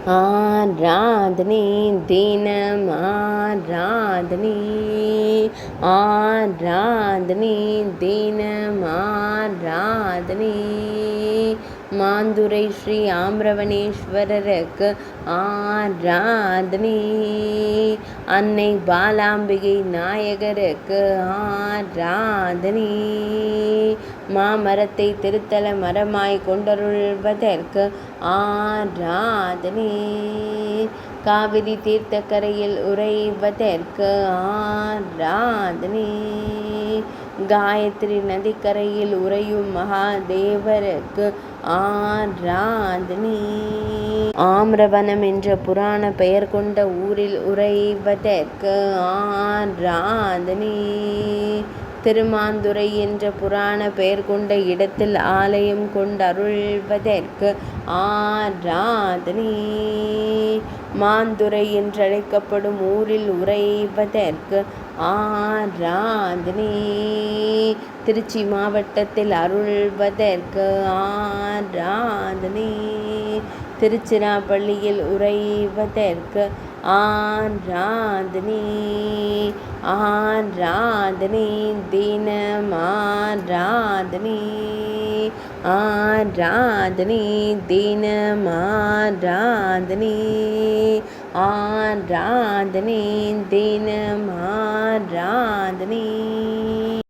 ஆராதனை தினம் ஆராதனை ஆராதனை தினம் ஆராதனை மாந்துரை ஸ்ரீ ஆம்ரவணேஸ்வரருக்கு ஆராதனை அன்னை பாலாம்பிகை நாயகருக்கு ஆராதனை மாமரத்தை திருத்தல மரமாய் கொண்டருள்வதற்கு ஆராதனை காவிரி தீர்த்தக்கரையில் உறைவதற்கு ஆராதனை காயத்ரி நதிக்கரையில் உறையும் மகாதேவருக்கு ஆராதனை ஆம்ரவனம் என்ற புராண பெயர் கொண்ட ஊரில் உறைவதற்கு ஆராதனை திருமாந்துரை என்ற புராண பெயர் கொண்ட இடத்தில் ஆலயம் கொண்டருள்வதற்கு ஆராதனை மாந்துரை என்றழைக்கப்படும் ஊரில் உறைவதற்கு ஆராதனை திருச்சி மாவட்டத்தில் அருள்வதற்கு ஆராதனை திருச்சிராப்பள்ளியில் உறைவதற்கு ஆராதனை ஆராதனை தினம் ஆராதனை ஆராதனை தினம் ஆராதனை ஆராதனை தினம் ஆராதனை